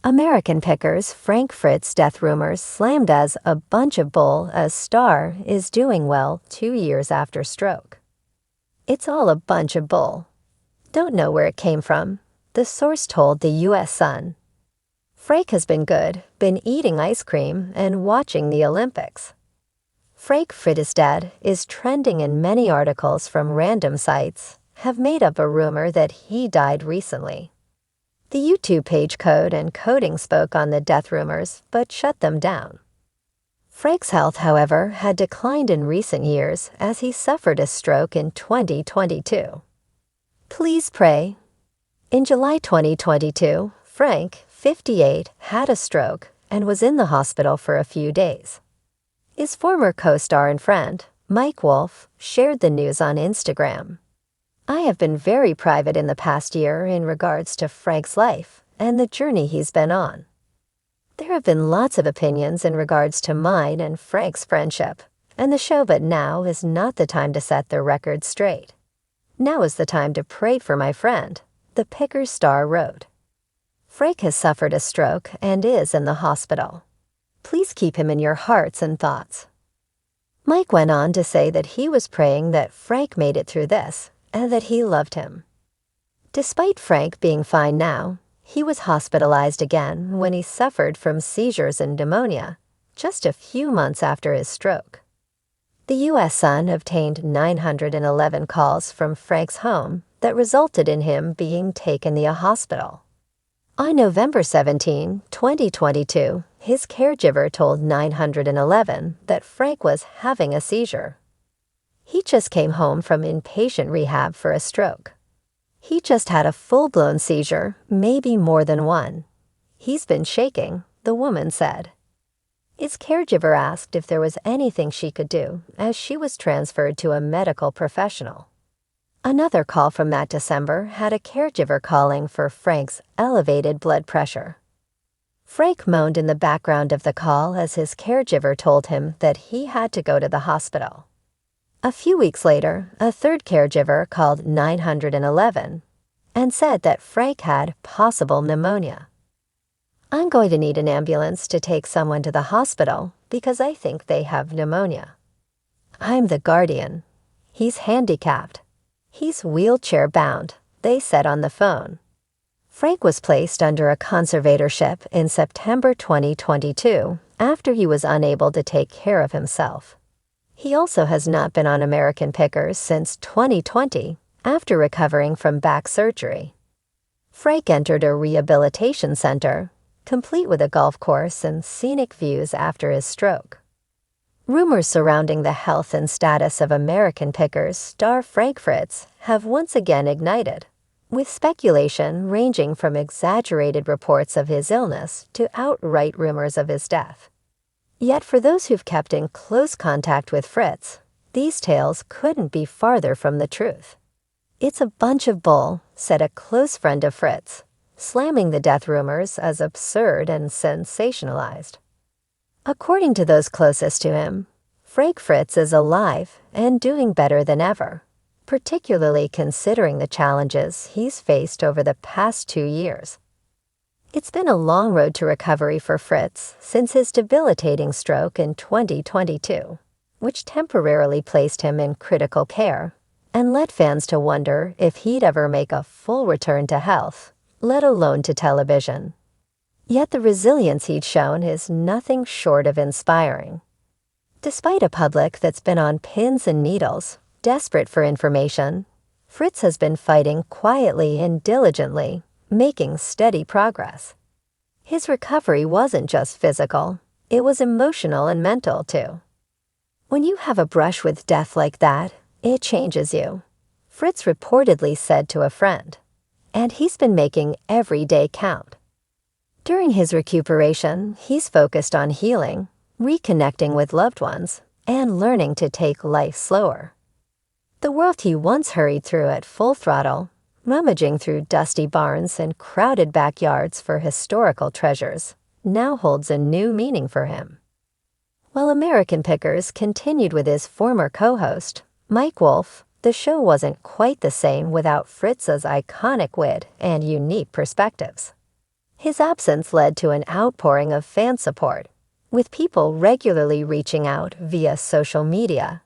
American Pickers Frank Fritz death rumors slammed as a bunch of bull as star is doing well 2 years after stroke. It's all a bunch of bull. Don't know where it came from. The source told the U.S. Sun. Frank has been good, been eating ice cream and watching the Olympics. Frank Fritz dead is trending in many articles from random sites, have made up a rumor that he died recently. The YouTube page Code and Coding spoke on the death rumors, but shut them down. Frank's health, however, had declined in recent years as he suffered a stroke in 2022. Please pray. In July 2022, Frank, 58, had a stroke and was in the hospital for a few days. His former co-star and friend, Mike Wolf, shared the news on Instagram. I have been very private in the past year in regards to Frank's life and the journey he's been on. There have been lots of opinions in regards to mine and Frank's friendship, and the show but now is not the time to set the record straight. Now is the time to pray for my friend, the Pickers star wrote. Frank has suffered a stroke and is in the hospital. Please keep him in your hearts and thoughts. Mike went on to say that he was praying that Frank made it through this, and that he loved him. Despite Frank being fine now, he was hospitalized again when he suffered from seizures and pneumonia, just a few months after his stroke. The U.S. Sun obtained 911 calls from Frank's home that resulted in him being taken to a hospital. On November 17, 2022, his caregiver told 911 that Frank was having a seizure. He just came home from inpatient rehab for a stroke. He just had a full-blown seizure, maybe more than one. He's been shaking, the woman said. His caregiver asked if there was anything she could do, as she was transferred to a medical professional. Another call from that December had a caregiver calling for Frank's elevated blood pressure. Frank moaned in the background of the call as his caregiver told him that he had to go to the hospital. A few weeks later, a third caregiver called 911 and said that Frank had possible pneumonia. I'm going to need an ambulance to take someone to the hospital because I think they have pneumonia. I'm the guardian. He's handicapped. He's wheelchair-bound, they said on the phone. Frank was placed under a conservatorship in September 2022 after he was unable to take care of himself. He also has not been on American Pickers since 2020 after recovering from back surgery. Frank entered a rehabilitation center, complete with a golf course and scenic views after his stroke. Rumors surrounding the health and status of American Pickers star Frank Fritz have once again ignited, with speculation ranging from exaggerated reports of his illness to outright rumors of his death. Yet for those who've kept in close contact with Fritz, these tales couldn't be farther from the truth. It's a bunch of bull, said a close friend of Fritz, slamming the death rumors as absurd and sensationalized. According to those closest to him, Frank Fritz is alive and doing better than ever, particularly considering the challenges he's faced over the past 2 years. It's been a long road to recovery for Fritz since his debilitating stroke in 2022, which temporarily placed him in critical care and led fans to wonder if he'd ever make a full return to health, let alone to television. Yet the resilience he'd shown is nothing short of inspiring. Despite a public that's been on pins and needles, desperate for information, Fritz has been fighting quietly and diligently, making steady progress. His recovery wasn't just physical, it was emotional and mental too. When you have a brush with death like that, it changes you, Fritz reportedly said to a friend, and he's been making every day count. During his recuperation, he's focused on healing, reconnecting with loved ones, and learning to take life slower. The world he once hurried through at full throttle, rummaging through dusty barns and crowded backyards for historical treasures, now holds a new meaning for him. While American Pickers continued with his former co-host, Mike Wolf, the show wasn't quite the same without Fritz's iconic wit and unique perspectives. His absence led to an outpouring of fan support, with people regularly reaching out via social media,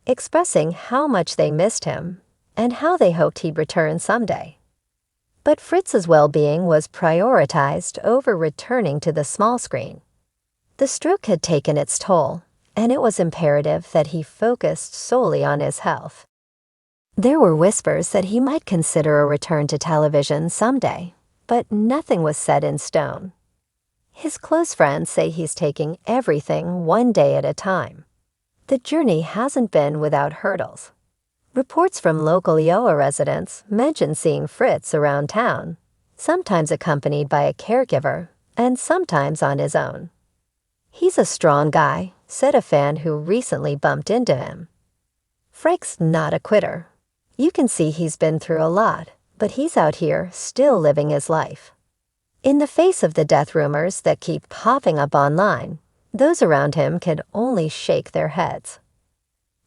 expressing how much they missed him and how they hoped he'd return someday. But Fritz's well-being was prioritized over returning to the small screen. The stroke had taken its toll, and it was imperative that he focused solely on his health. There were whispers that he might consider a return to television someday, but nothing was set in stone. His close friends say he's taking everything one day at a time. The journey hasn't been without hurdles. Reports from local Iowa residents mention seeing Fritz around town, sometimes accompanied by a caregiver and sometimes on his own. "He's a strong guy," said a fan who recently bumped into him. "Frank's not a quitter. You can see he's been through a lot, but he's out here still living his life." In the face of the death rumors that keep popping up online, those around him can only shake their heads.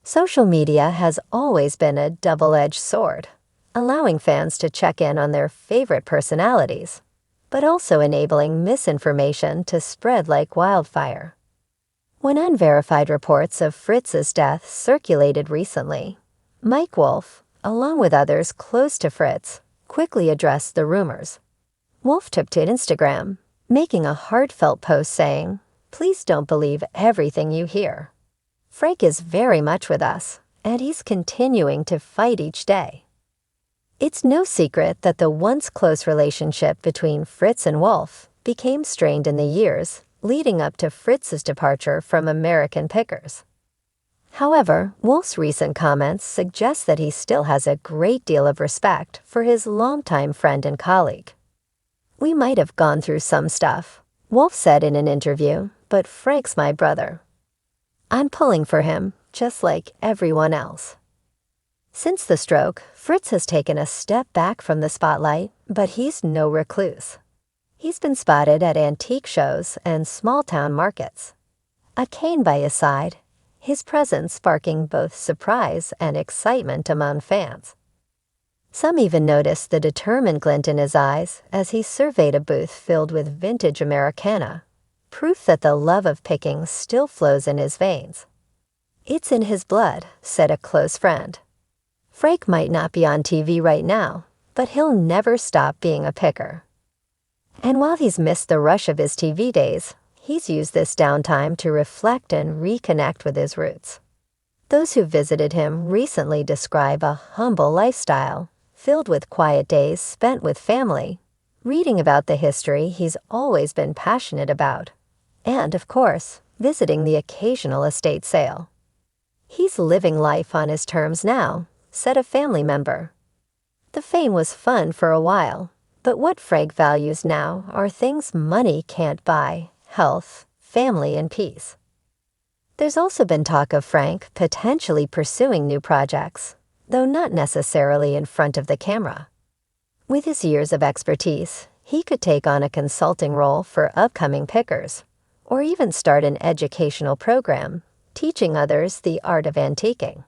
Social media has always been a double-edged sword, allowing fans to check in on their favorite personalities, but also enabling misinformation to spread like wildfire. When unverified reports of Fritz's death circulated recently, Mike Wolf, along with others close to Fritz, quickly addressed the rumors. Wolf took to Instagram, making a heartfelt post saying, "Please don't believe everything you hear. Frank is very much with us, and he's continuing to fight each day." It's no secret that the once close relationship between Fritz and Wolf became strained in the years leading up to Fritz's departure from American Pickers. However, Wolf's recent comments suggest that he still has a great deal of respect for his longtime friend and colleague. "We might have gone through some stuff," Wolf said in an interview, "but Frank's my brother. I'm pulling for him, just like everyone else." Since the stroke, Fritz has taken a step back from the spotlight, but he's no recluse. He's been spotted at antique shows and small-town markets. A cane by his side, his presence sparking both surprise and excitement among fans. Some even noticed the determined glint in his eyes as he surveyed a booth filled with vintage Americana, proof that the love of picking still flows in his veins. "It's in his blood," said a close friend. "Frank might not be on TV right now, but he'll never stop being a picker." And while he's missed the rush of his TV days, he's used this downtime to reflect and reconnect with his roots. Those who visited him recently describe a humble lifestyle, filled with quiet days spent with family, reading about the history he's always been passionate about, and, of course, visiting the occasional estate sale. "He's living life on his terms now," said a family member. "The fame was fun for a while, but what Frank values now are things money can't buy: health, family, and peace." There's also been talk of Frank potentially pursuing new projects, though not necessarily in front of the camera. With his years of expertise, he could take on a consulting role for upcoming pickers, or even start an educational program, teaching others the art of antiquing.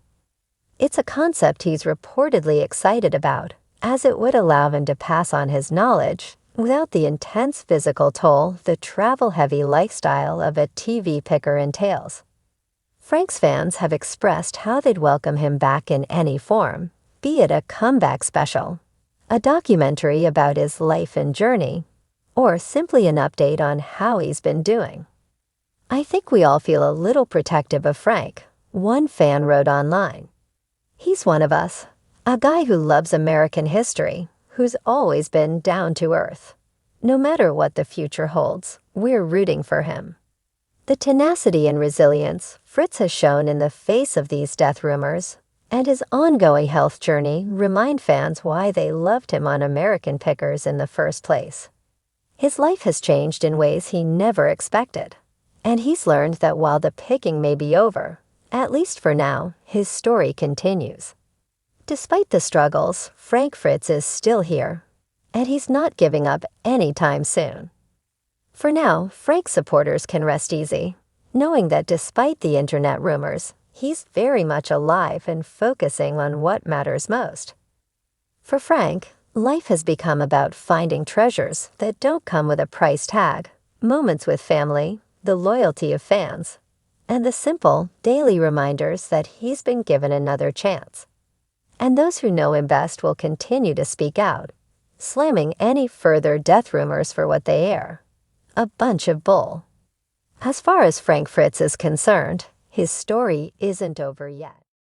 It's a concept he's reportedly excited about, as it would allow him to pass on his knowledge without the intense physical toll the travel-heavy lifestyle of a TV picker entails. Frank's fans have expressed how they'd welcome him back in any form, be it a comeback special, a documentary about his life and journey, or simply an update on how he's been doing. "I think we all feel a little protective of Frank," one fan wrote online. "He's one of us, a guy who loves American history, who's always been down to earth. No matter what the future holds, we're rooting for him." The tenacity and resilience Fritz has shown in the face of these death rumors and his ongoing health journey remind fans why they loved him on American Pickers in the first place. His life has changed in ways he never expected, and he's learned that while the picking may be over, at least for now, his story continues. Despite the struggles, Frank Fritz is still here, and he's not giving up anytime soon. For now, Frank supporters can rest easy, knowing that despite the internet rumors, he's very much alive and focusing on what matters most. For Frank, Life has become about finding treasures that don't come with a price tag, moments with family, the loyalty of fans, and the simple, daily reminders that he's been given another chance. And those who know him best will continue to speak out, slamming any further death rumors for what they air. A bunch of bull. As far as Frank Fritz is concerned, his story isn't over yet.